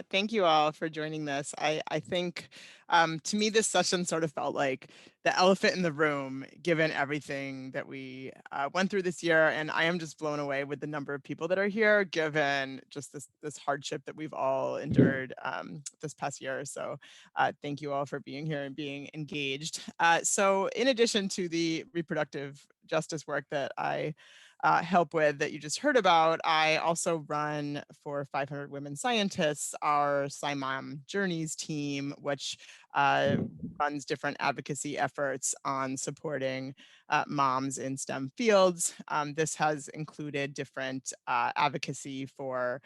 Thank you all for joining this. I think to me, this session sort of felt like the elephant in the room, given everything that we went through this year. And I am just blown away with the number of people that are here, given just this hardship that we've all endured this past year. So thank you all for being here and being engaged. So in addition to the reproductive justice work that I help with that you just heard about, I also run for 500 Women Scientists, our SciMom Journeys team, which runs different advocacy efforts on supporting moms in STEM fields. This has included different advocacy for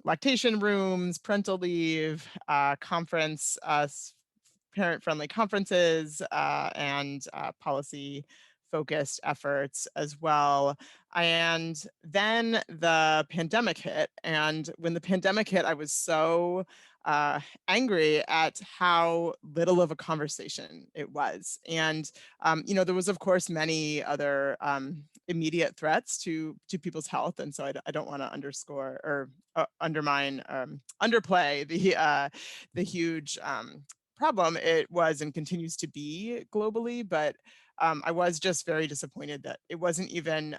lactation rooms, parental leave, conference, parent-friendly conferences, and policy focused efforts as well. And then the pandemic hit. And when the pandemic hit, I was so angry at how little of a conversation it was. And, there was, of course, many other immediate threats to people's health. And so I don't want to underscore or undermine, underplay the huge problem it was and continues to be globally. But I was just very disappointed that it wasn't even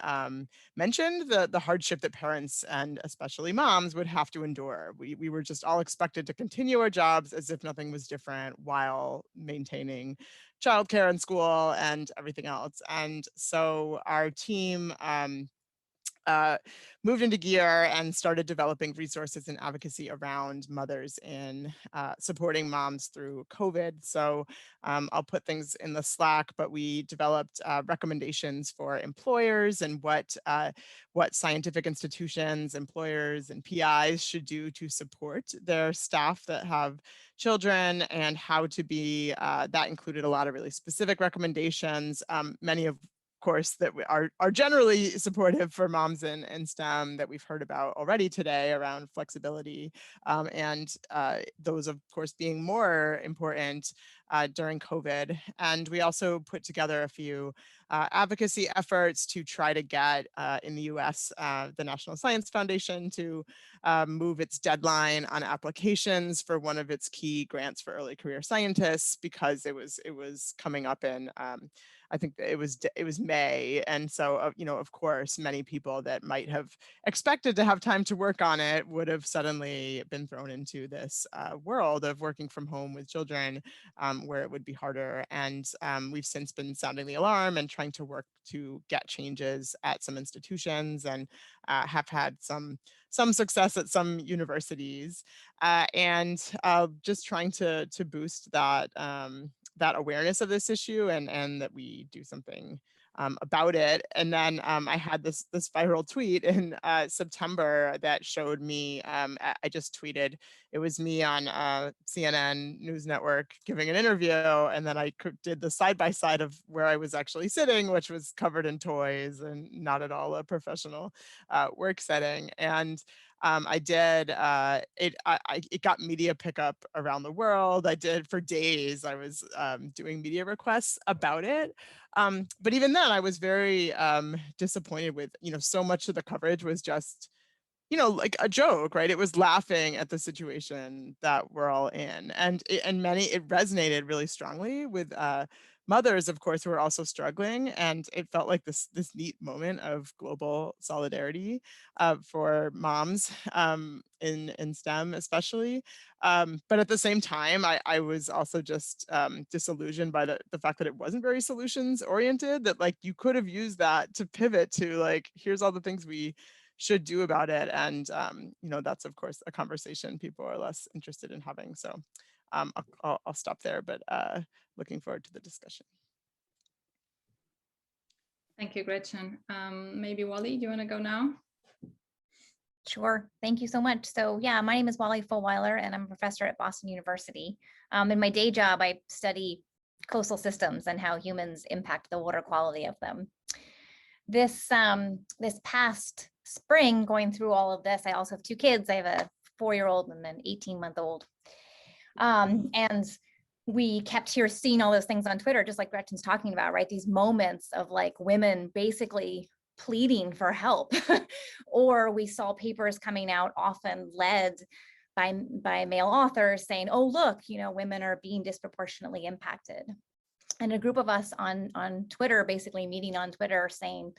mentioned, the hardship that parents and especially moms would have to endure. We were just all expected to continue our jobs as if nothing was different while maintaining childcare and school and everything else. And so our team uh, moved into gear and started developing resources and advocacy around mothers in supporting moms through COVID. So I'll put things in the Slack, but we developed recommendations for employers and what scientific institutions, employers, and PIs should do to support their staff that have children, and how to be, that included a lot of really specific recommendations, many of course, that we are generally supportive for moms in STEM that we've heard about already today around flexibility, and those, of course, being more important during COVID. And we also put together a few advocacy efforts to try to get, in the US, the National Science Foundation to move its deadline on applications for one of its key grants for early career scientists, because it was coming up in I think it was May. And so, of course, many people that might have expected to have time to work on it would have suddenly been thrown into this world of working from home with children, where it would be harder. And we've since been sounding the alarm and trying to work to get changes at some institutions, and have had some success at some universities, and just trying to boost that awareness of this issue, and that we do something about it. And then I had this viral tweet in September that showed me, I just tweeted, it was me on CNN News Network giving an interview, and then I did the side-by-side of where I was actually sitting, which was covered in toys and not at all a professional work setting. And I did, it got media pickup around the world. I did for days. I was doing media requests about it. But even then, I was very disappointed with, so much of the coverage was just, like a joke, right? It was laughing at the situation that we're all in. And it resonated really strongly with mothers, of course, who are also struggling. And it felt like this neat moment of global solidarity for moms in STEM, especially. But at the same time, I was also just disillusioned by the fact that it wasn't very solutions oriented, that like you could have used that to pivot to like, here's all the things we should do about it. And, that's, of course, a conversation people are less interested in having. So I'll stop there, but looking forward to the discussion. Thank you, Gretchen. Maybe Wally, do you want to go now? Sure. Thank you so much. So yeah, my name is Wally Fulweiler, and I'm a professor at Boston University. In my day job, I study coastal systems and how humans impact the water quality of them. This past spring, going through all of this, I also have two kids. I have a 4-year-old and an 18-month-old. And we kept seeing all those things on Twitter, just like Gretchen's talking about, right? These moments of like women basically pleading for help. Or we saw papers coming out, often led by male authors saying, oh, look, women are being disproportionately impacted. And a group of us on Twitter, basically meeting on Twitter saying,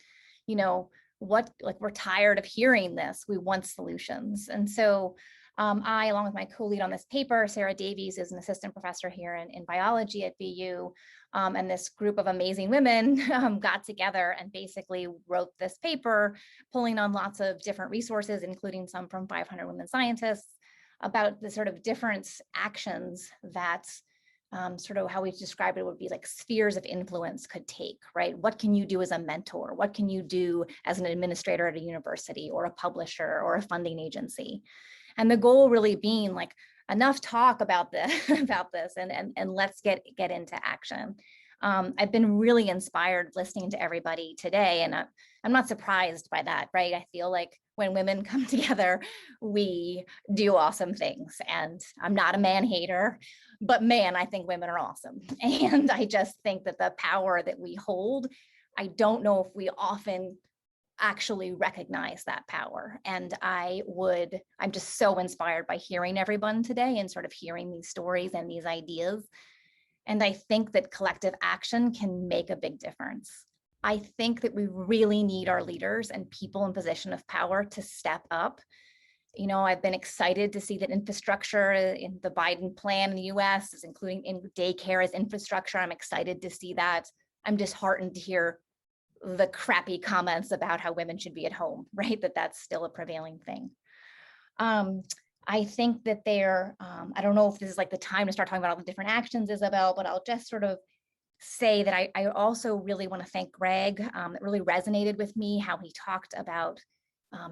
we're tired of hearing this. We want solutions. And so I, along with my co-lead on this paper, Sarah Davies, is an assistant professor here in biology at BU. And this group of amazing women got together and basically wrote this paper, pulling on lots of different resources, including some from 500 Women Scientists, about the sort of different actions that sort of how we described it would be like spheres of influence could take, right? What can you do as a mentor? What can you do as an administrator at a university or a publisher or a funding agency? And the goal really being like, enough talk about this, and let's get into action. I've been really inspired listening to everybody today, and I'm not surprised by that, right? I feel like when women come together, we do awesome things. And I'm not a man hater, but man, I think women are awesome. And I just think that the power that we hold, I don't know if we often actually recognize that power. And I'm just so inspired by hearing everyone today and sort of hearing these stories and these ideas. And I think that collective action can make a big difference. I think that we really need our leaders and people in position of power to step up. I've been excited to see that infrastructure in the Biden plan in the US is including in daycare as infrastructure. I'm excited to see that. I'm disheartened to hear the crappy comments about how women should be at home, right? That's still a prevailing thing. I think that I don't know if this is like the time to start talking about all the different actions, Isabel, but I'll just sort of say that I also really want to thank Greg. It really resonated with me how he talked about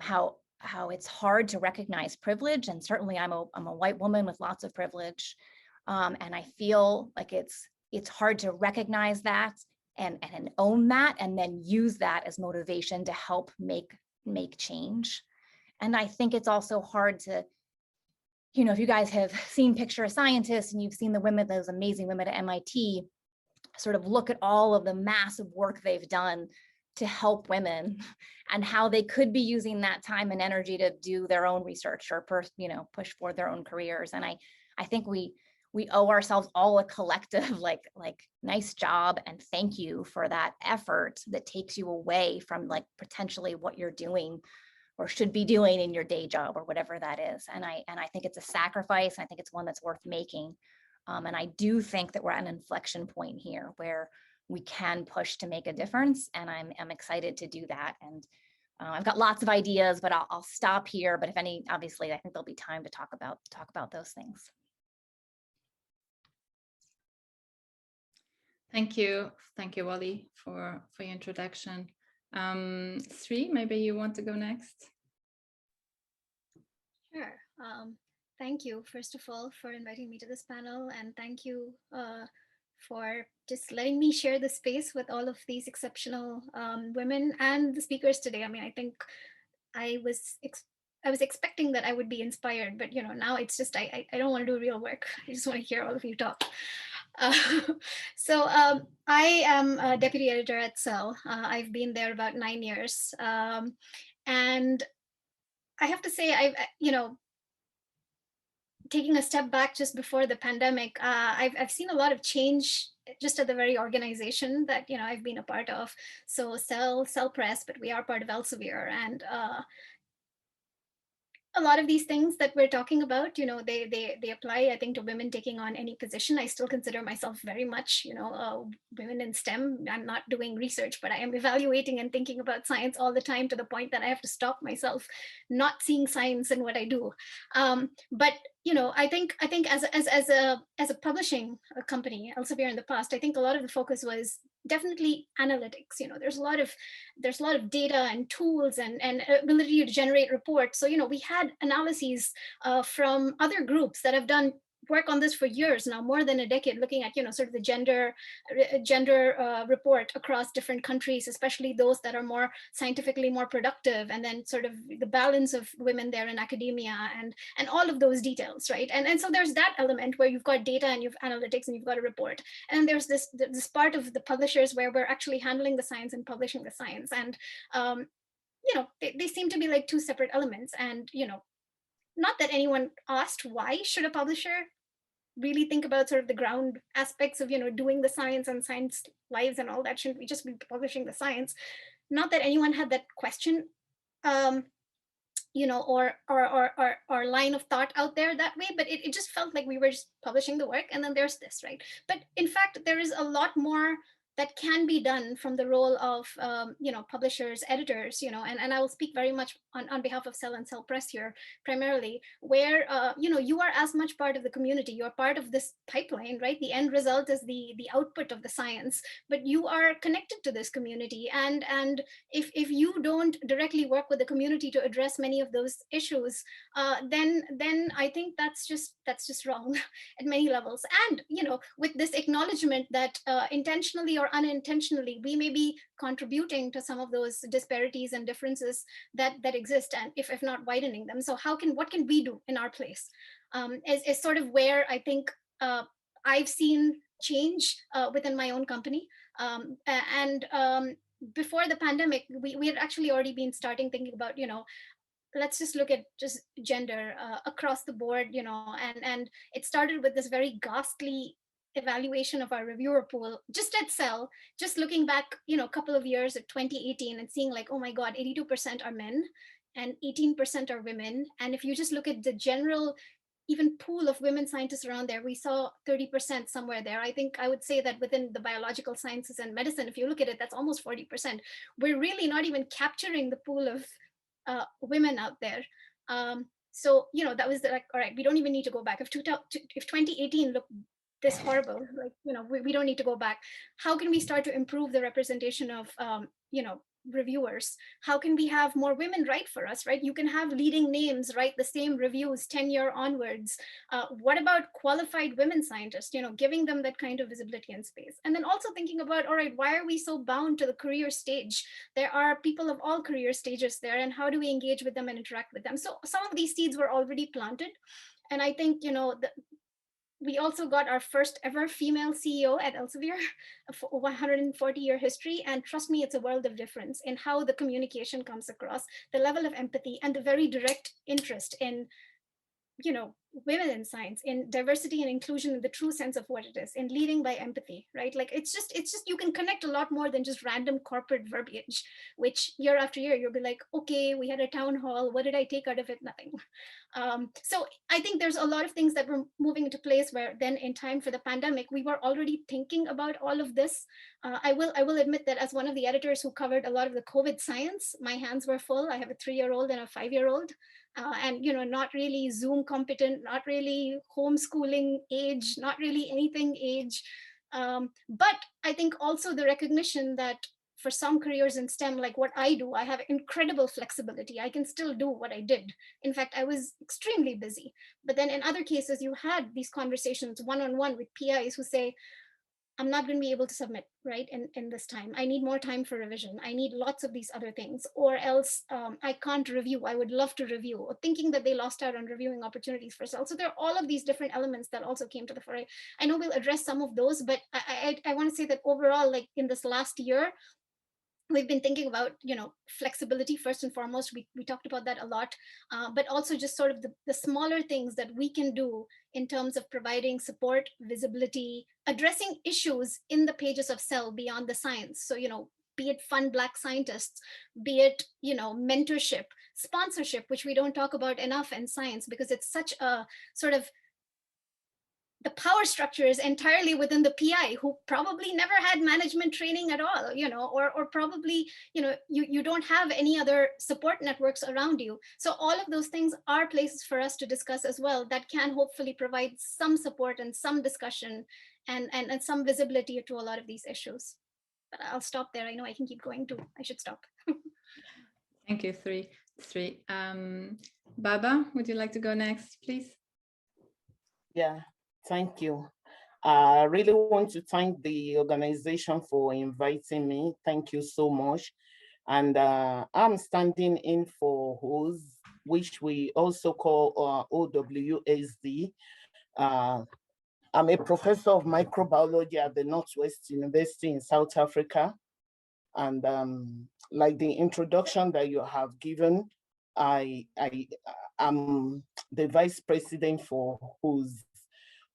how it's hard to recognize privilege. And certainly I'm a white woman with lots of privilege. And I feel like it's hard to recognize that and own that, and then use that as motivation to help make change. And I think it's also hard to, if you guys have seen Picture a Scientist and you've seen those amazing women at MIT, sort of look at all of the massive work they've done to help women and how they could be using that time and energy to do their own research or push forward their own careers. And I think we owe ourselves all a collective like nice job and thank you for that effort that takes you away from like potentially what you're doing or should be doing in your day job or whatever that is. And I think it's a sacrifice. And I think it's one that's worth making. And I do think that we're at an inflection point here where we can push to make a difference. And I'm excited to do that. And I've got lots of ideas, but I'll stop here. But if any, obviously, I think there'll be time to talk about those things. Thank you, Wally, for your introduction. Sri, maybe you want to go next? Sure. Thank you, first of all, for inviting me to this panel, and thank you for just letting me share the space with all of these exceptional women and the speakers today. I mean, I think I was expecting that I would be inspired, but now it's just I don't want to do real work. I just want to hear all of you talk. So I am a deputy editor at Cell. I've been there about 9 years, and I have to say, taking a step back just before the pandemic, I've seen a lot of change just at the very organization that I've been a part of. So Cell Press, but we are part of Elsevier, and a lot of these things that we're talking about, they apply, I think, to women taking on any position. I still consider myself very much, women in STEM. I'm not doing research, but I am evaluating and thinking about science all the time, to the point that I have to stop myself not seeing science in what I do. But I think as a publishing company, Elsevier in the past, I think a lot of the focus was definitely analytics. There's a lot of data and tools and ability to generate reports. So we had analyses from other groups that have done work on this for years now, more than a decade, looking at sort of the gender report across different countries, especially those that are more scientifically more productive, and then sort of the balance of women there in academia and all of those details, right? And so there's that element where you've got data and you've analytics and you've got a report, and there's this part of the publishers where we're actually handling the science and publishing the science, and they seem to be like two separate elements. And not that anyone asked why should a publisher really think about sort of the ground aspects of, doing the science and science lives and all that. Shouldn't we just be publishing the science? Not that anyone had that question, um, or line of thought out there that way, but it just felt like we were just publishing the work, and then there's this, right? But in fact, there is a lot more that can be done from the role of publishers, editors, and I will speak very much on behalf of Cell and Cell Press here primarily, where you are as much part of the community, you're part of this pipeline, right? The end result is the output of the science, but you are connected to this community, and if you don't directly work with the community to address many of those issues, then I think that's just wrong at many levels. And with this acknowledgement that intentionally or unintentionally we may be contributing to some of those disparities and differences that exist, and if not widening them. So what can we do in our place, is sort of where I think I've seen change within my own company. And before the pandemic, we had actually already been starting thinking about, let's just look at just gender across the board, and it started with this very ghastly evaluation of our reviewer pool just at Cell, just looking back, a couple of years at 2018 and seeing like, oh my God, 82% are men and 18% are women. And if you just look at the general even pool of women scientists around there, we saw 30% somewhere there. I think I would say that within the biological sciences and medicine, if you look at it, that's almost 40%. We're really not even capturing the pool of women out there. So, that was like, all right, we don't even need to go back. If 2018 looked this horrible, like, we don't need to go back. How can we start to improve the representation of, reviewers? How can we have more women write for us, right? You can have leading names write the same reviews 10-year onwards. What about qualified women scientists, giving them that kind of visibility and space? And then also thinking about, all right, why are we so bound to the career stage? There are people of all career stages there, and how do we engage with them and interact with them? So some of these seeds were already planted. And I think, we also got our first ever female CEO at Elsevier, a 140-year history. And trust me, it's a world of difference in how the communication comes across, the level of empathy, and the very direct interest in, women in science, in diversity and inclusion in the true sense of what it is, in leading by empathy, right? Like it's just you can connect a lot more than just random corporate verbiage, which year after year you'll be like, okay, we had a town hall, what did I take out of it? Nothing. So I think there's a lot of things that were moving into place where then in time for the pandemic, we were already thinking about all of this. I will admit that as one of the editors who covered a lot of the COVID science, my hands were full. I have a 3-year-old and a 5-year-old. And not really Zoom competent, not really homeschooling age, not really anything age. But I think also the recognition that for some careers in STEM, like what I do, I have incredible flexibility. I can still do what I did. In fact, I was extremely busy. But then in other cases, you had these conversations one-on-one with PIs who say, I'm not going to be able to submit, right, in this time. I need more time for revision. I need lots of these other things, or else I can't review. I would love to review, or thinking that they lost out on reviewing opportunities for Cell. So there are all of these different elements that also came to the fore. I know we'll address some of those, but I want to say that overall, like in this last year, we've been thinking about, flexibility first and foremost. We talked about that a lot, but also just sort of the smaller things that we can do in terms of providing support, visibility, addressing issues in the pages of Cell beyond the science. So, be it fund Black scientists, be it, mentorship, sponsorship, which we don't talk about enough in science because it's such a sort of, the power structure is entirely within the PI, who probably never had management training at all, or probably, you don't have any other support networks around you. So all of those things are places for us to discuss as well that can hopefully provide some support and some discussion and some visibility to a lot of these issues. But I'll stop there. I know I can keep going too. I should stop. Thank you, Three. Baba, would you like to go next, please? Yeah, thank you. I really want to thank the organization for inviting me. Thank you so much. And I'm standing in for WHOS, which we also call OWSD. I'm a professor of microbiology at the Northwest University in South Africa. And like the introduction that you have given, I am the vice president for OOS.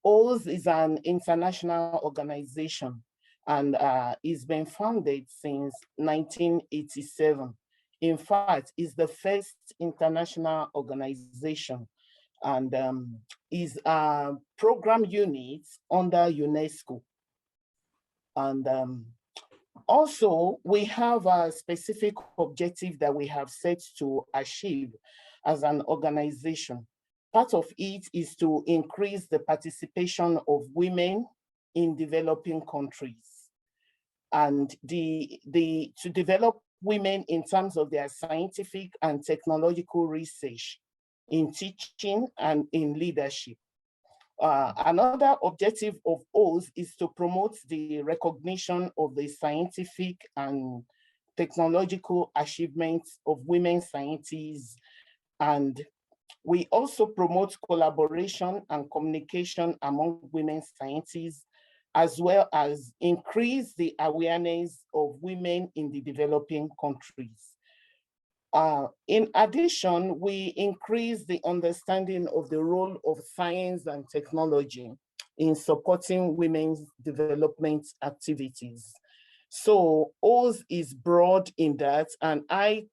OOS is an international organization, and it's been founded since 1987. In fact, it's the first international organization, and is a program unit under UNESCO. And also, we have a specific objective that we have set to achieve as an organization. Part of it is to increase the participation of women in developing countries, and to develop women in terms of their scientific and technological research, in teaching and in leadership. Another objective of OOS is to promote the recognition of the scientific and technological achievements of women scientists. And we also promote collaboration and communication among women scientists, as well as increase the awareness of women in the developing countries. In addition, we increase the understanding of the role of science and technology in supporting women's development activities. So OOS is broad in that, and I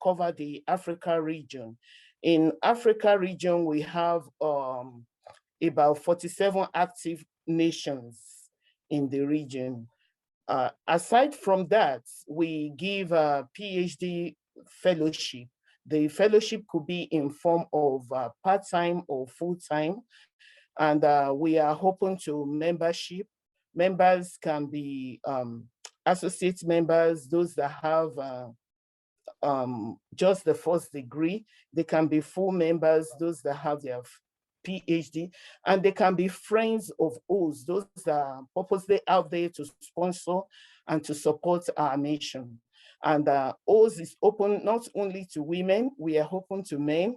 cover the Africa region. In Africa region, we have about 47 active nations in the region. Aside from that, we give a PhD fellowship. The fellowship could be in form of part-time or full-time, and we are open to membership. Members can be associate members, those that have just the first degree. They can be full members, those that have their PhD, and they can be friends of OOS, those that are purposely out there to sponsor and to support our mission. And OOS is open not only to women, we are open to men.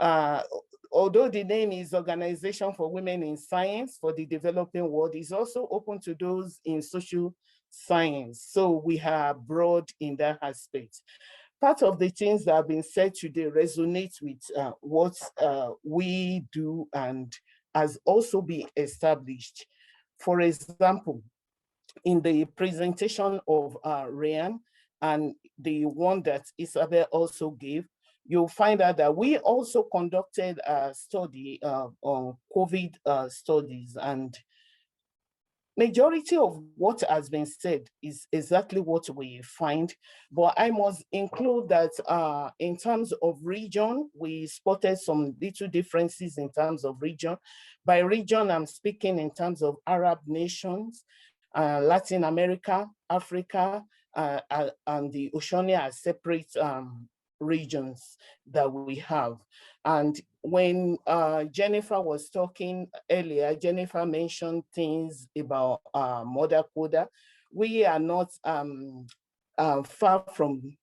Although the name is Organization for Women in Science for the Developing World, is also open to those in social science. So we are broad in that aspect. Part of the things that have been said today resonate with what we do and has also been established. For example, in the presentation of Ryan and the one that Isabel also gave, you'll find out that we also conducted a study on COVID studies, and majority of what has been said is exactly what we find, but I must include that in terms of region, we spotted some little differences in terms of region. By region, I'm speaking in terms of Arab nations, Latin America, Africa, and the Oceania are separate regions that we have. And when Jennifer was talking earlier, Jennifer mentioned things about mother coder. We are not far from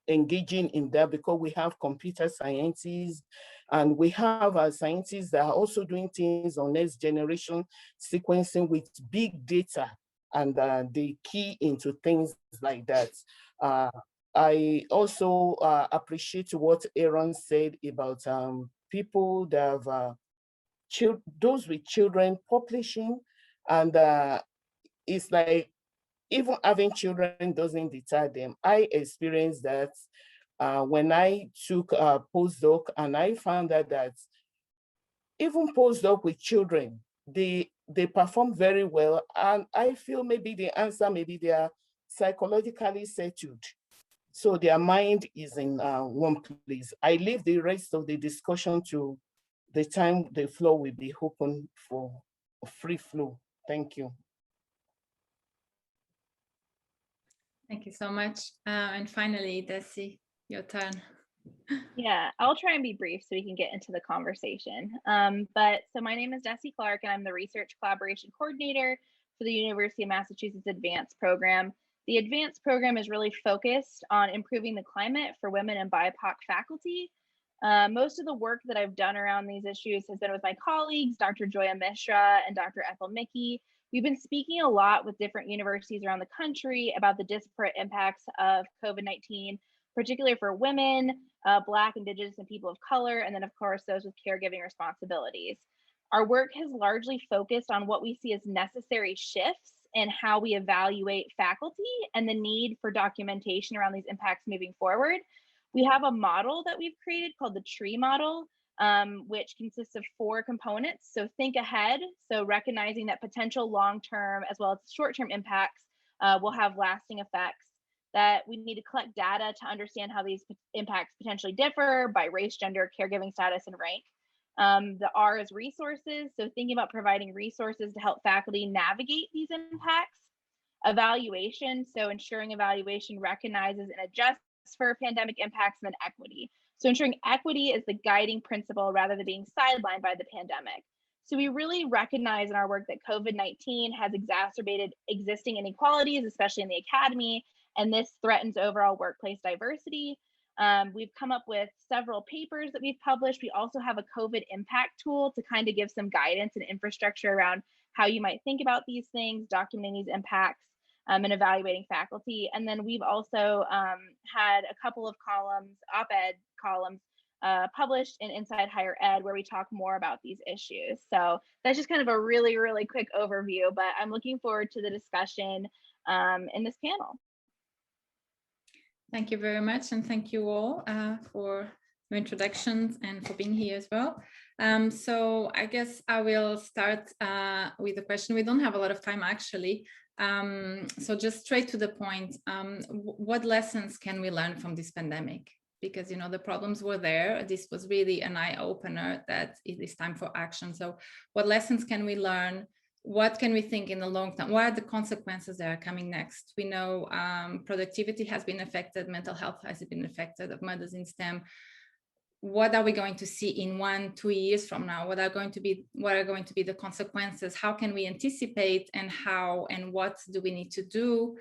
engaging in that, because we have computer scientists and we have scientists that are also doing things on next generation sequencing with big data, and they key into things like that. I also appreciate what Aaron said about people that have those with children publishing, and it's like even having children doesn't deter them. I experienced that when I took a postdoc, and I found out that even postdoc with children, they perform very well, and I feel maybe the answer, maybe they are psychologically settled. So their mind is in one place. I leave the rest of the discussion to the time the floor will be open for free flow. Thank you. Thank you so much. And finally, Desi, your turn. Yeah, I'll try and be brief so we can get into the conversation. So my name is Desi Clark, and I'm the Research Collaboration Coordinator for the University of Massachusetts Advanced Program. The Advanced Program is really focused on improving the climate for women and BIPOC faculty. Most of the work that I've done around these issues has been with my colleagues, Dr. Joya Mishra and Dr. Ethel Mickey. We've been speaking a lot with different universities around the country about the disparate impacts of COVID-19 particularly for women, Black, Indigenous, and people of color, and then of course those with caregiving responsibilities. Our work has largely focused on what we see as necessary shifts in how we evaluate faculty and the need for documentation around these impacts moving forward. We have a model that we've created called the TREE model, which consists of 4 components. So think ahead, so recognizing that potential long-term as well as short-term impacts will have lasting effects, that we need to collect data to understand how these impacts potentially differ by race, gender, caregiving status, and rank. The R is resources, so thinking about providing resources to help faculty navigate these impacts. Evaluation, so ensuring evaluation recognizes and adjusts for pandemic impacts, and then equity. So ensuring equity is the guiding principle rather than being sidelined by the pandemic. So we really recognize in our work that COVID-19 has exacerbated existing inequalities, especially in the academy, and this threatens overall workplace diversity. We've come up with several papers that we've published. We also have a COVID impact tool to kind of give some guidance and infrastructure around how you might think about these things, documenting these impacts, and evaluating faculty. And then we've also had a couple of columns, op-ed columns, published in Inside Higher Ed, where we talk more about these issues. So that's just kind of a really, really quick overview, but I'm looking forward to the discussion in this panel. Thank you very much, and thank you all for your introductions and for being here as well. So I guess I will start with a question. We don't have a lot of time actually, so just straight to the point. What lessons can we learn from this pandemic? Because the problems were there. This was really an eye-opener that it is time for action. So what lessons can we learn? What can we think in the long term? What are the consequences that are coming next? We know productivity has been affected, mental health has been affected, of mothers in STEM. What are we going to see in 1-2 years from now? What are going to be the consequences? How can we anticipate, and how and what do we need to do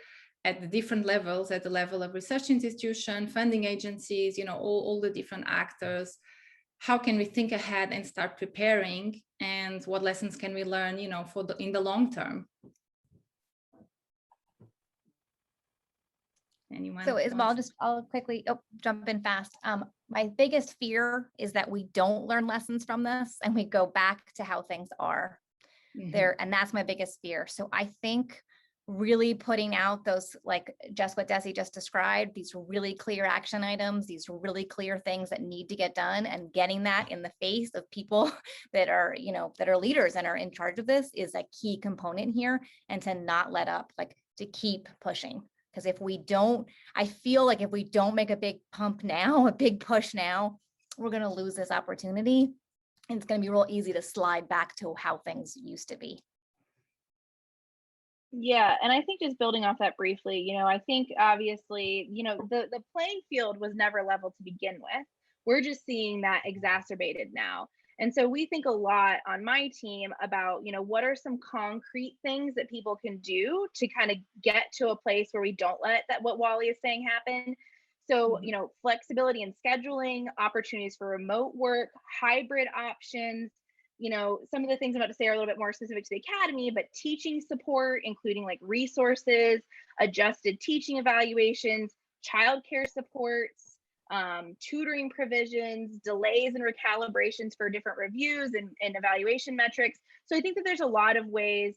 at the different levels, at the level of research institution, funding agencies, all the different actors? How can we think ahead and start preparing, and what lessons can we learn, in the long term? Anyone? So Isabel, I'll quickly jump in fast. My biggest fear is that we don't learn lessons from this and we go back to how things are there. And that's my biggest fear. So I think really putting out those, like just what Desi just described, these really clear action items, these really clear things that need to get done, and getting that in the face of people that are, that are leaders and are in charge of this is a key component here, and to not let up, like to keep pushing. Because if we don't, I feel like if we don't make a big pump now, a big push now, we're going to lose this opportunity. And it's going to be real easy to slide back to how things used to be. Yeah, and I think just building off that briefly, I think obviously, the playing field was never level to begin with. We're just seeing that exacerbated now. And so we think a lot on my team about, what are some concrete things that people can do to kind of get to a place where we don't let that, what Wally is saying, happen. So, flexibility in scheduling, opportunities for remote work, hybrid options. Some of the things I'm about to say are a little bit more specific to the academy, but teaching support, including like resources, adjusted teaching evaluations, childcare supports, tutoring provisions, delays and recalibrations for different reviews and evaluation metrics. So I think that there's a lot of ways,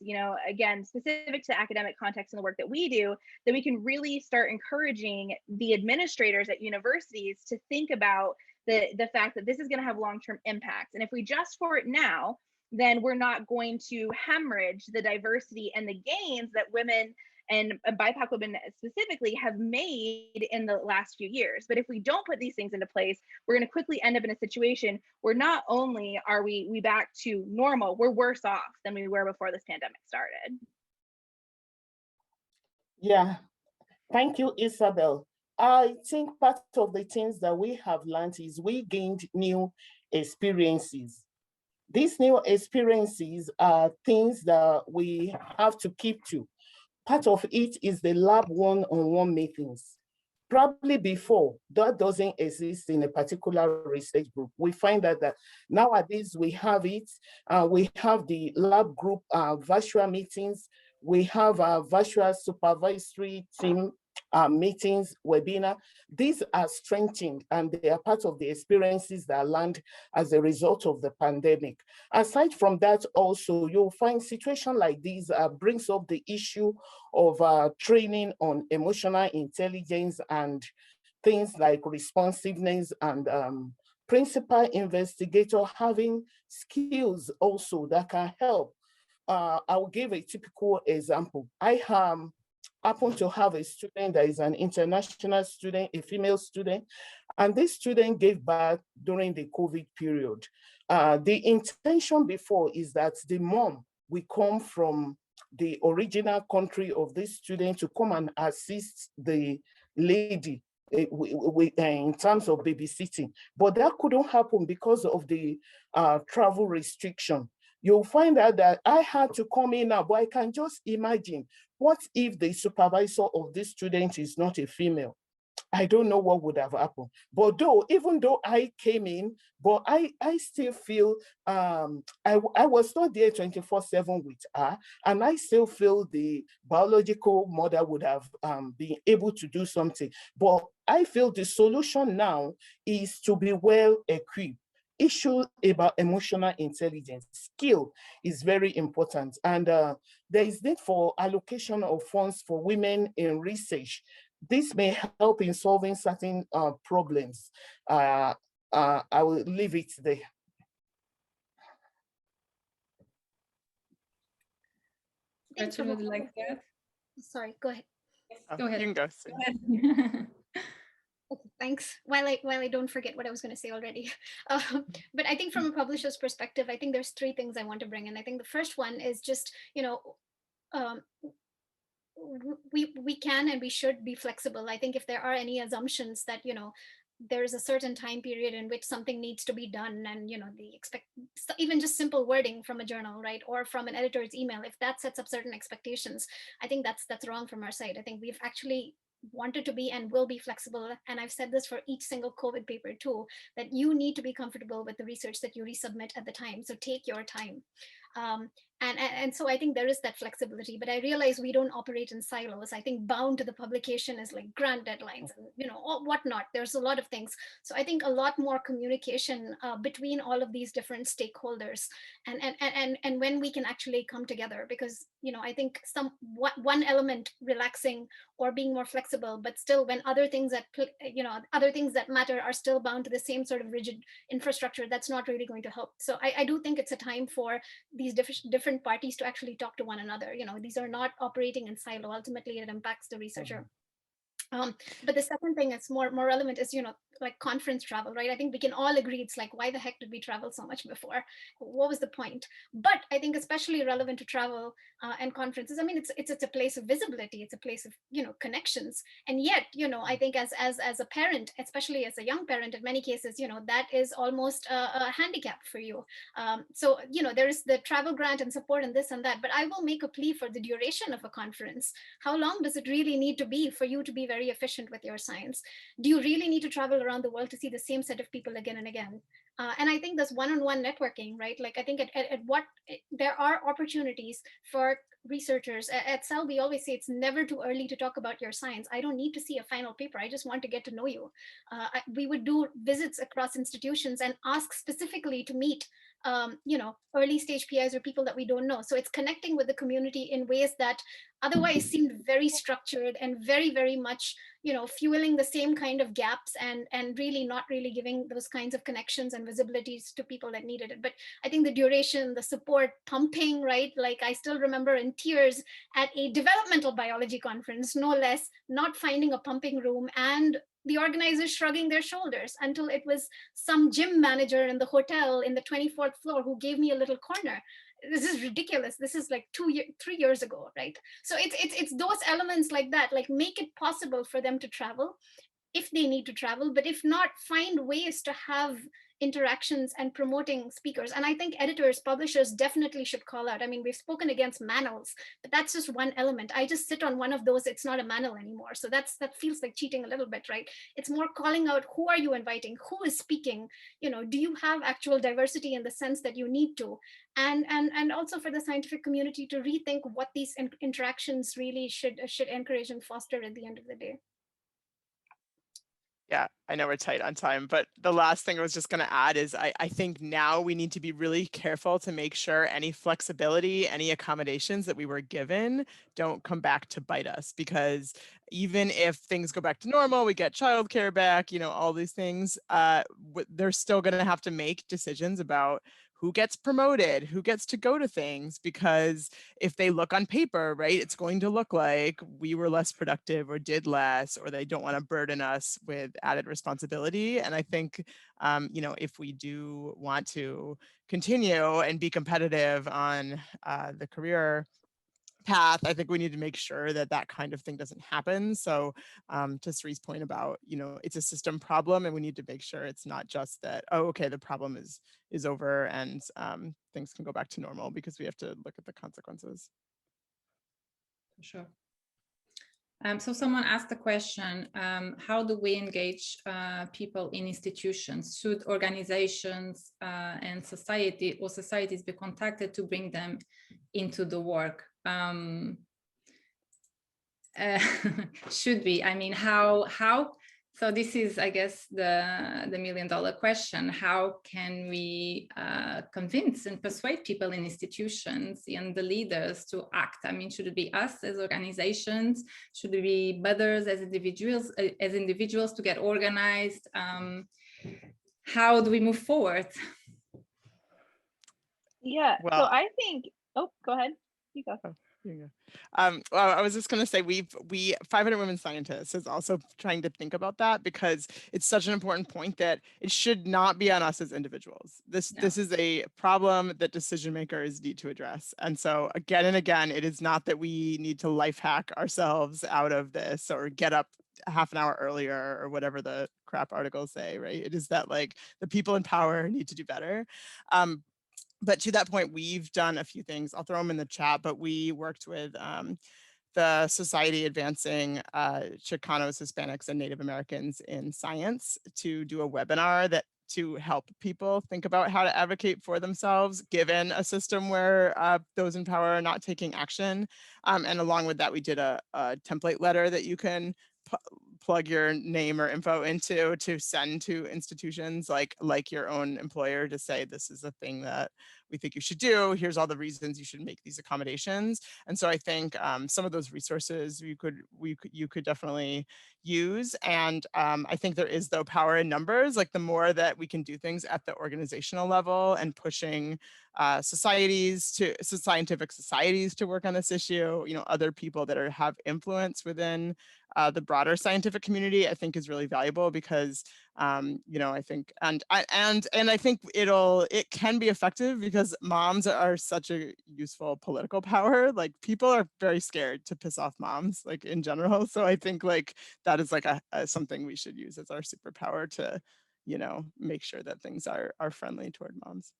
again, specific to the academic context and the work that we do, that we can really start encouraging the administrators at universities to think about the fact that this is going to have long-term impacts. And if we adjust for it now, then we're not going to hemorrhage the diversity and the gains that women and BIPOC women specifically have made in the last few years. But if we don't put these things into place, we're going to quickly end up in a situation where not only are we back to normal, we're worse off than we were before this pandemic started. Yeah, thank you, Isabel. I think part of the things that we have learned is we gained new experiences. These new experiences are things that we have to keep to. Part of it is the lab one-on-one meetings. Probably before, that doesn't exist in a particular research group. We find that nowadays we have it. We have the lab group virtual meetings. We have a virtual supervisory team meetings, webinar. These are strengthened and they are part of the experiences that learned as a result of the pandemic. Aside from that, also, you'll find situation like these brings up the issue of training on emotional intelligence and things like responsiveness and principal investigator having skills also that can help. I'll give a typical example. I happen to have a student that is an international student, a female student, and this student gave birth during the COVID period. The intention before is that the mom will come from the original country of this student to come and assist the lady in terms of babysitting, but that couldn't happen because of the travel restriction. You'll find out that I had to come in now, but I can just imagine, what if the supervisor of this student is not a female? I don't know what would have happened. But even though I came in, but I still feel, I was not there 24/7 with her, and I still feel the biological mother would have been able to do something. But I feel the solution now is to be well equipped. Issue about emotional intelligence, skill is very important. And there is need for allocation of funds for women in research. This may help in solving certain problems. I will leave it there. Gretchen, would you like that? Sorry, go ahead. Yes, go ahead. You can go. Go ahead. Okay, thanks. While I don't forget what I was going to say already, but I think from a publisher's perspective, I think there's three things I want to bring in. I think the first one is just, um, we can and we should be flexible. I think if there are any assumptions that there's a certain time period in which something needs to be done, and they expect even just simple wording from a journal, right, or from an editor's email, if that sets up certain expectations, I think that's wrong from our side. I think we've actually wanted to be and will be flexible, and I've said this for each single COVID paper too, that you need to be comfortable with the research that you resubmit at the time, so take your time. And so I think there is that flexibility, but I realize we don't operate in silos. I think bound to the publication is like grant deadlines and whatnot. There's a lot of things. So I think a lot more communication between all of these different stakeholders, and when we can actually come together, because I think one element relaxing or being more flexible, but still when other things that matter are still bound to the same sort of rigid infrastructure, that's not really going to help. So I do think it's a time for these different parties to actually talk to one another. These are not operating in silo. Ultimately, it impacts the researcher. But the second thing that's more relevant is, like conference travel, right? I think we can all agree it's like, why the heck did we travel so much before? What was the point? But I think especially relevant to travel and conferences. I mean, it's a place of visibility. It's a place of connections. And yet, I think as a parent, especially as a young parent, in many cases, that is almost a handicap for you. So there is the travel grant and support and this and that. But I will make a plea for the duration of a conference. How long does it really need to be for you to be very efficient with your science? Do you really need to travel around the world to see the same set of people again and again? And I think this one-on-one networking, right? Like I think there are opportunities for researchers. At CEL, we always say it's never too early to talk about your science. I don't need to see a final paper. I just want to get to know you. We would do visits across institutions and ask specifically to meet early stage PIs or people that we don't know. So it's connecting with the community in ways that otherwise seemed very structured and very, very much, fueling the same kind of gaps and really not really giving those kinds of connections and visibilities to people that needed it. But I think the duration, the support, pumping, right? Like I still remember in tears at a developmental biology conference, no less, not finding a pumping room, and the organizers shrugging their shoulders until it was some gym manager in the hotel in the 24th floor who gave me a little corner. This is ridiculous. This is like 3 years ago, right? So it's those elements like that, like make it possible for them to travel if they need to travel, but if not, find ways to have interactions and promoting speakers. And I think editors, publishers definitely should call out. I mean, we've spoken against manels, but that's just one element. I just sit on one of those, it's not a manel anymore. So that feels like cheating a little bit, right? It's more calling out, who are you inviting, who is speaking, do you have actual diversity in the sense that you need to? And also for the scientific community to rethink what these interactions really should encourage and foster at the end of the day. Yeah, I know we're tight on time, but the last thing I was just going to add is I think now we need to be really careful to make sure any flexibility, any accommodations that we were given don't come back to bite us, because even if things go back to normal, we get childcare back, all these things, they're still going to have to make decisions about who gets promoted, who gets to go to things, because if they look on paper, right, it's going to look like we were less productive or did less, or they don't want to burden us with added responsibility. And I think, if we do want to continue and be competitive on the career path, I think we need to make sure that that kind of thing doesn't happen. So to Sri's point about, it's a system problem, and we need to make sure it's not just that, oh, okay, the problem is over and things can go back to normal, because we have to look at the consequences. For sure. So someone asked the question, how do we engage people in institutions? Should organizations and societies be contacted to bring them into the work? Should we? I mean, how? So this is, I guess, the million-dollar question. How can we convince and persuade people in institutions and the leaders to act? I mean, should it be us as organizations? Should it be others as individuals to get organized? How do we move forward? Yeah, Well, so I think, oh, go ahead. You go. Well, I was just going to say, we 500 Women Scientists is also trying to think about that, because it's such an important point that it should not be on us as individuals. This is a problem that decision makers need to address. And so again and again, it is not that we need to life hack ourselves out of this or get up half an hour earlier or whatever the crap articles say, right? It is that, like, the people in power need to do better. But to that point, we've done a few things. I'll throw them in the chat, but we worked with the Society Advancing Chicanos, Hispanics, and Native Americans in Science to do a webinar to help people think about how to advocate for themselves, given a system where those in power are not taking action. And along with that, we did a template letter that you can plug your name or info into to send to institutions like your own employer, to say, this is a thing that we think you should do. Here's all the reasons you should make these accommodations. And so I think some of those resources you could definitely use. And I think there is, though, power in numbers. Like, the more that we can do things at the organizational level and pushing scientific societies to work on this issue, other people that have influence within the broader scientific community, I think is really valuable, because I think and I think it can be effective, because moms are such a useful political power. Like, people are very scared to piss off moms, like, in general. So I think, like, that is like something we should use as our superpower to make sure that things are friendly toward moms.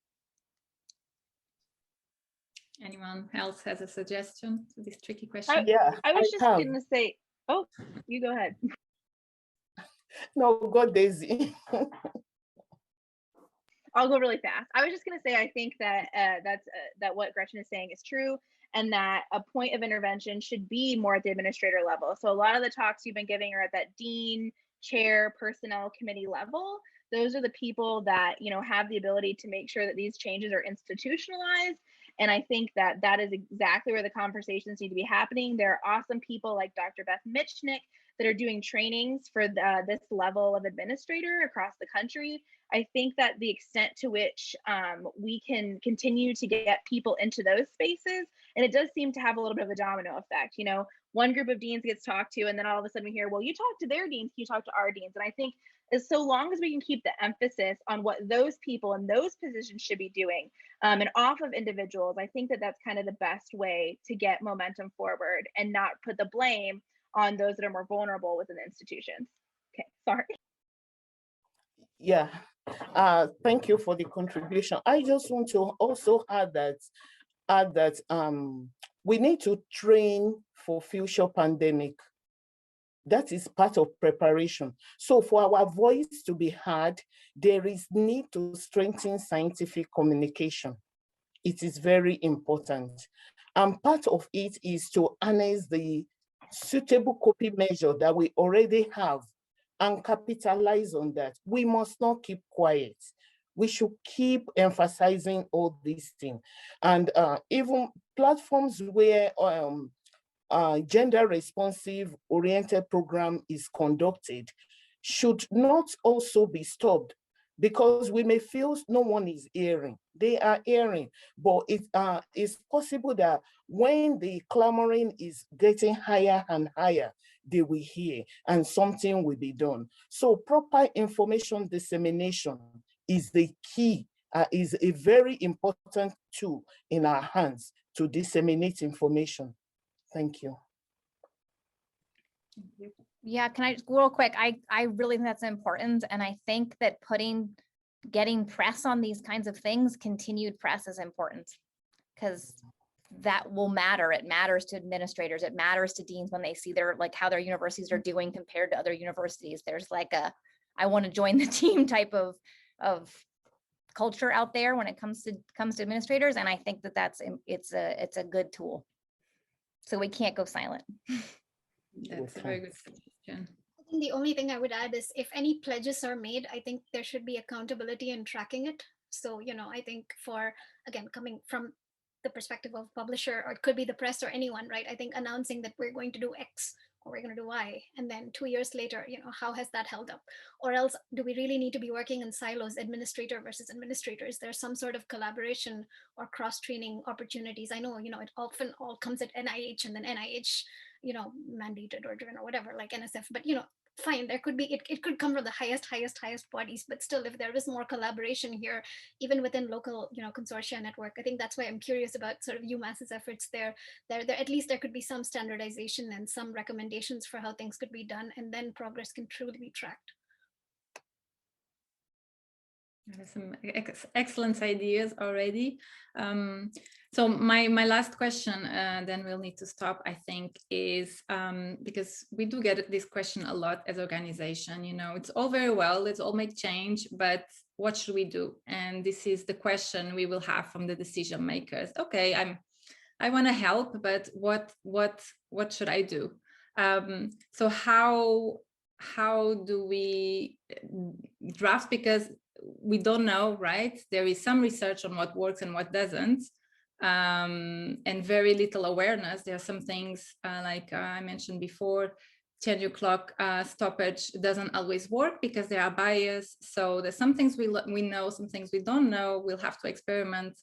Anyone else has a suggestion to this tricky question? I was just going to say, oh, you go ahead. No, go Daisy. I'll go really fast. I was just going to say, I think that that what Gretchen is saying is true, and that a point of intervention should be more at the administrator level. So a lot of the talks you've been giving are at that dean, chair, personnel committee level. Those are the people that have the ability to make sure that these changes are institutionalized. And I think that that is exactly where the conversations need to be happening. There are awesome people like Dr. Beth Michnick that are doing trainings for this level of administrator across the country. I think that the extent to which we can continue to get people into those spaces, and it does seem to have a little bit of a domino effect. One group of deans gets talked to, and then all of a sudden we hear, well, you talk to their deans, you talk to our deans. And I think as so long as we can keep the emphasis on what those people in those positions should be doing and off of individuals, I think that that's kind of the best way to get momentum forward and not put the blame on those that are more vulnerable within the institutions. Okay, sorry. Yeah, Thank you for the contribution. I just want to also add that we need to train for future pandemic. That is part of preparation. So for our voice to be heard, there is need to strengthen scientific communication. It is very important. And part of it is to harness the suitable coping measure that we already have and capitalize on that. We must not keep quiet. We should keep emphasizing all these things. And even platforms where gender responsive oriented program is conducted should not also be stopped, because we may feel no one is hearing. They are hearing, but it's possible that when the clamoring is getting higher and higher, they will hear and something will be done. So proper information dissemination is the key, is a very important tool in our hands to disseminate information. Thank you. Yeah, can I just real quick? I really think that's important. And I think that getting press on these kinds of things, continued press is important, because that will matter. It matters to administrators. It matters to deans when they see how their universities are doing compared to other universities. There's like I want to join the team type of culture out there when it comes to administrators. And I think that it's a good tool. So we can't go silent. That's a very good suggestion. I think the only thing I would add is if any pledges are made, I think there should be accountability in tracking it. So, I think again, coming from the perspective of publisher, or it could be the press or anyone, right? I think announcing that we're going to do X or we're going to do Y, and then 2 years later, how has that held up? Or else, do we really need to be working in silos, administrator versus administrators? There's some sort of collaboration or cross-training opportunities. I know, it often all comes at NIH, and then NIH, mandated or driven or whatever, like NSF, but fine, there could be, it could come from the highest bodies, but still, if there is more collaboration here, even within local, consortia network, I think that's why I'm curious about sort of UMass's efforts there. At least there could be some standardization and some recommendations for how things could be done, and then progress can truly be tracked. There's some excellent ideas already. So my last question, then we'll need to stop, I think, is because we do get this question a lot as organization. It's all very well, let's all make change, but what should we do? And this is the question we will have from the decision makers. Okay, I want to help, but what should I do? So how do we draft? Because we don't know, right? There is some research on what works and what doesn't, and very little awareness. There are some things like I mentioned before, 10 o'clock stoppage doesn't always work because there are bias. So there's some things we know, some things we don't know. We'll have to experiment.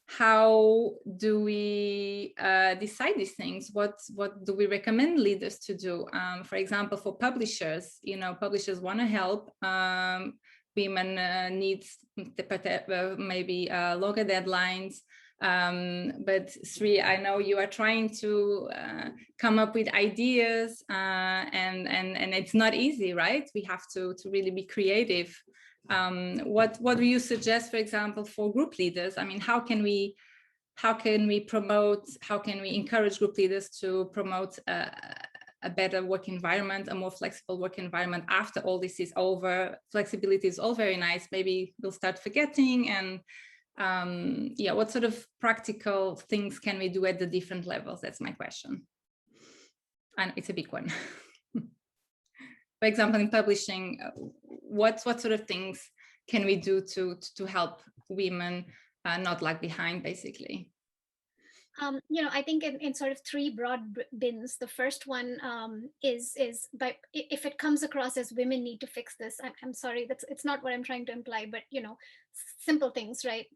How do we decide these things? What do we recommend leaders to do? For example, for publishers, publishers want to help. Women needs maybe longer deadlines. But Sri, I know you are trying to come up with ideas, and it's not easy, right? We have to really be creative. What do you suggest, for example, for group leaders? I mean, how can we encourage group leaders to promote a better work environment, a more flexible work environment after all this is over? Flexibility is all very nice. Maybe we'll start forgetting, and yeah, what sort of practical things can we do at the different levels? That's my question. And it's a big one. For example, in publishing, what sort of things can we do to help women not lag behind, basically? I think in sort of three broad bins. The first one is but if it comes across as women need to fix this, I'm sorry, it's not what I'm trying to imply, but simple things, right?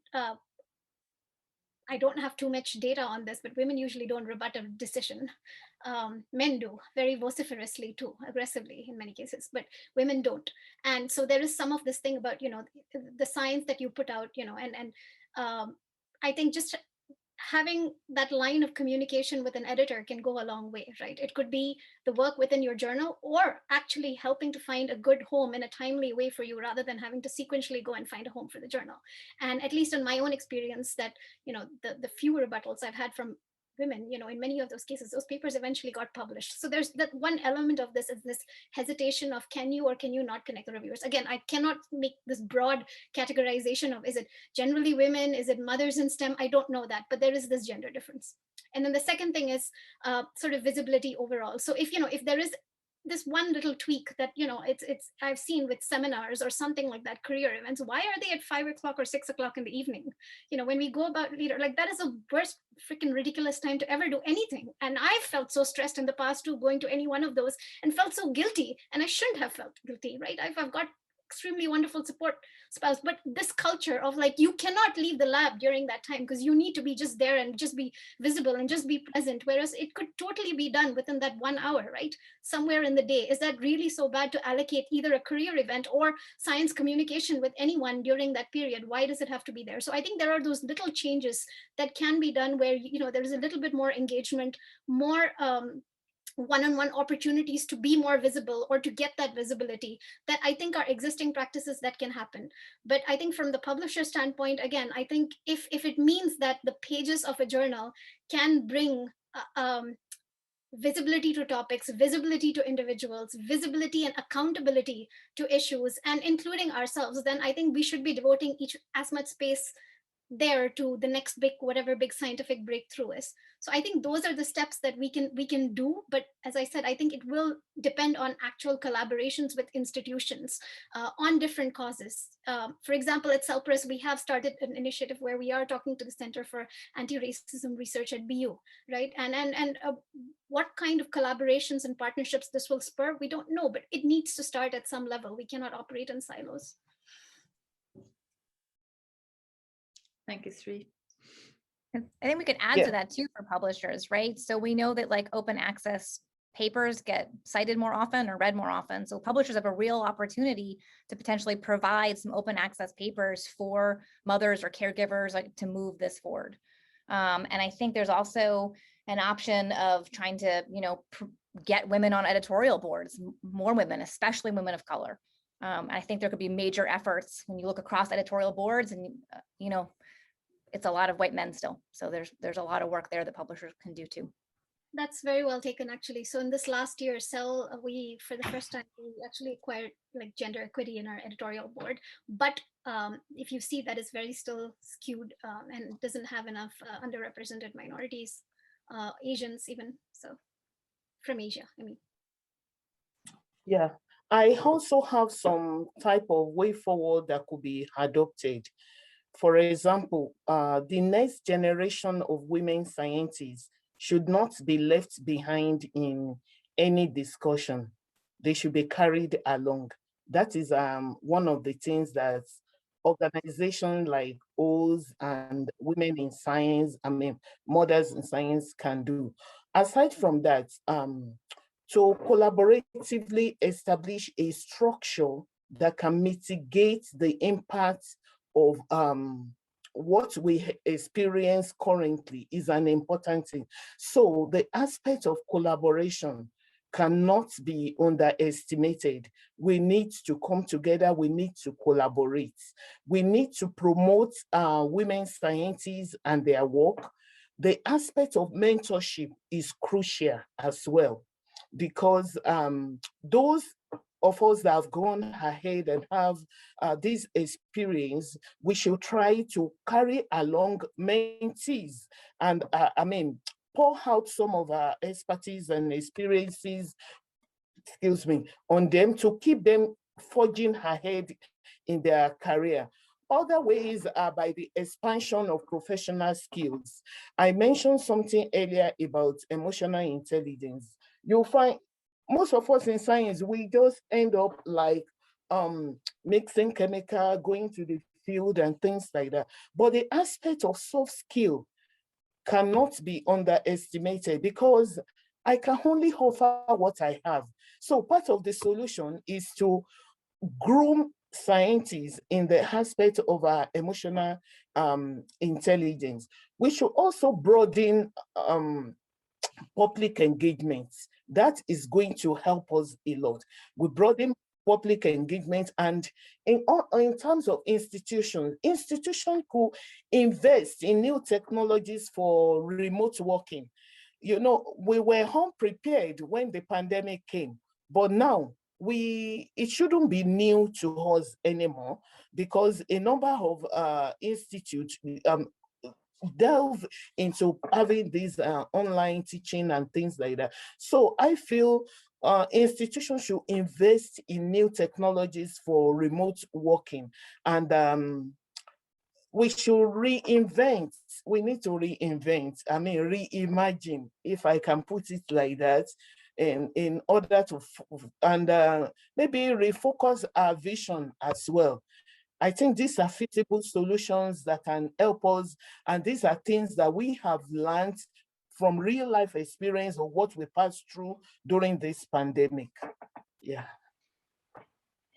I don't have too much data on this, but women usually don't rebut a decision. Men do very vociferously too, aggressively in many cases, but women don't. And so there is some of this thing about, the science that you put out, and I think just having that line of communication with an editor can go a long way, right? It could be the work within your journal, or actually helping to find a good home in a timely way for you, rather than having to sequentially go and find a home for the journal. And at least in my own experience, that, the few rebuttals I've had from women, in many of those cases, those papers eventually got published. So there's that one element of this, is this hesitation of, can you or can you not connect the reviewers? Again, I cannot make this broad categorization of, is it generally women, is it mothers in STEM? I don't know that, but there is this gender difference. And then the second thing is sort of visibility overall. So if there is this one little tweak that, it's I've seen with seminars or something like that, career events, why are they at 5 o'clock or 6 o'clock in the evening? When we go about leader, like, that is the worst freaking ridiculous time to ever do anything. And I've felt so stressed in the past too, going to any one of those, and felt so guilty, and I shouldn't have felt guilty, right? I've got extremely wonderful support spouse, but this culture of, like, you cannot leave the lab during that time, because you need to be just there and just be visible and just be present, whereas it could totally be done within that 1 hour, right, somewhere in the day. Is that really so bad to allocate either a career event or science communication with anyone during that period? Why does it have to be there? So I think there are those little changes that can be done, where there's a little bit more engagement, more one-on-one opportunities to be more visible, or to get that visibility, that I think are existing practices that can happen. But I think from the publisher standpoint, again, I think if it means that the pages of a journal can bring visibility to topics, visibility to individuals, visibility and accountability to issues, and including ourselves, then I think we should be devoting each as much space there to the next whatever big scientific breakthrough is. So I think those are the steps that we can do. But as I said, I think it will depend on actual collaborations with institutions on different causes. For example, at CELPRES, we have started an initiative where we are talking to the Center for Anti-Racism Research at BU, right? And what kind of collaborations and partnerships this will spur, we don't know, but it needs to start at some level. We cannot operate in silos. Thank you, Sri. I think we could add to that too for publishers, right? So we know that, like, open access papers get cited more often or read more often. So publishers have a real opportunity to potentially provide some open access papers for mothers or caregivers, like, to move this forward. And I think there's also an option of trying to, get women on editorial boards, more women, especially women of color. I think there could be major efforts when you look across editorial boards, and it's a lot of white men still. So there's a lot of work there that publishers can do too. That's very well taken, actually. So in this last year, we, for the first time, we actually acquired, like, gender equity in our editorial board. But if you see, that is very still skewed and doesn't have enough underrepresented minorities, Asians even, so from Asia, I mean. Yeah, I also have some type of way forward that could be adopted. For example, the next generation of women scientists should not be left behind in any discussion. They should be carried along. That is one of the things that organizations like OZ and Women in Science, Mothers in Science can do. Aside from that, to collaboratively establish a structure that can mitigate the impact of what we experience currently is an important thing. So the aspect of collaboration cannot be underestimated. We need to come together, we need to collaborate. We need to promote women scientists and their work. The aspect of mentorship is crucial as well, because those of us that have gone ahead and have this experience, we should try to carry along mentees and pour out some of our expertise and experiences, on them, to keep them forging ahead in their career. Other ways are by the expansion of professional skills. I mentioned something earlier about emotional intelligence. You'll find most of us in science, we just end up like mixing chemical, going to the field and things like that. But the aspect of soft skill cannot be underestimated, because I can only offer what I have. So part of the solution is to groom scientists in the aspect of our emotional intelligence. We should also broaden public engagements. That is going to help us a lot. We broaden public engagement, and in terms of institutions could invest in new technologies for remote working. You know, we were unprepared when the pandemic came, but now it shouldn't be new to us anymore, because a number of institutes delve into having these online teaching and things like that. So I feel institutions should invest in new technologies for remote working, and we should reinvent. We need to reinvent, I mean, reimagine, if I can put it like that, in order to, maybe refocus our vision as well. I think these are feasible solutions that can help us, and these are things that we have learned from real life experience of what we passed through during this pandemic. Yeah.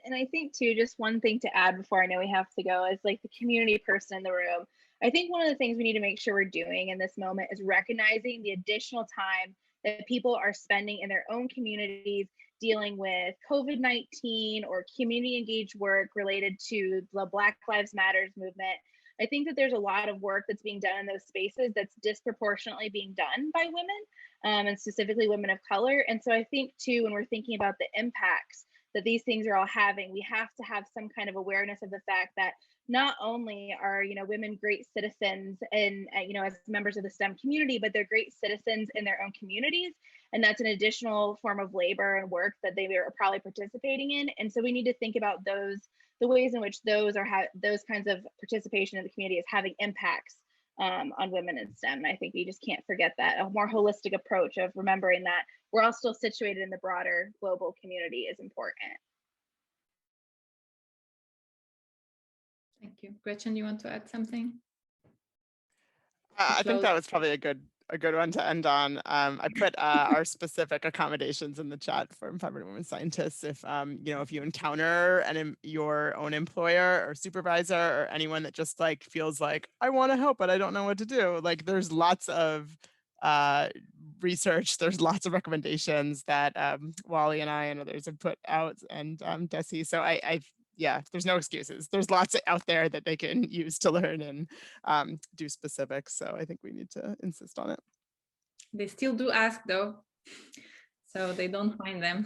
And I think too, just one thing to add before I know we have to go is like the community person in the room. I think one of the things we need to make sure we're doing in this moment is recognizing the additional time that people are spending in their own communities dealing with COVID-19 or community engaged work related to the Black Lives Matters movement. I think that there's a lot of work that's being done in those spaces that's disproportionately being done by women, and specifically women of color. And so I think too, when we're thinking about the impacts that these things are all having, we have to have some kind of awareness of the fact that not only are women great citizens and as members of the STEM community, but they're great citizens in their own communities, and that's an additional form of labor and work that they are probably participating in. And so we need to think about the ways in which those kinds of participation in the community is having impacts on women in STEM. And I think we just can't forget that a more holistic approach of remembering that we're all still situated in the broader global community is important. Thank you. Gretchen, you want to add something? I think that was probably a good one to end on. I put our specific accommodations in the chat for Empowered Women Scientists. If if you encounter your own employer or supervisor or anyone that just like feels like I want to help but I don't know what to do, like there's lots of research, there's lots of recommendations that Wally and I and others have put out, and Desi. So yeah, there's no excuses. There's lots out there that they can use to learn and do specifics. So I think we need to insist on it. They still do ask though, so they don't find them.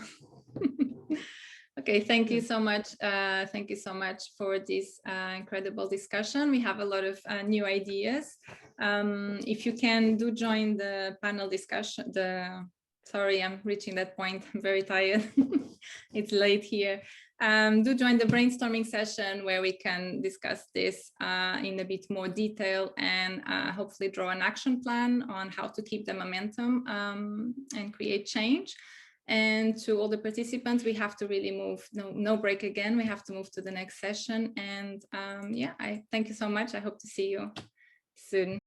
Okay, thank you so much. Thank you so much for this incredible discussion. We have a lot of new ideas. If you can, do join the panel discussion. Sorry, I'm reaching that point. I'm very tired. It's late here. Do join the brainstorming session where we can discuss this in a bit more detail and hopefully draw an action plan on how to keep the momentum and create change. And to all the participants, we have to really move, no break again. We have to move to the next session. And yeah, I thank you so much. I hope to see you soon.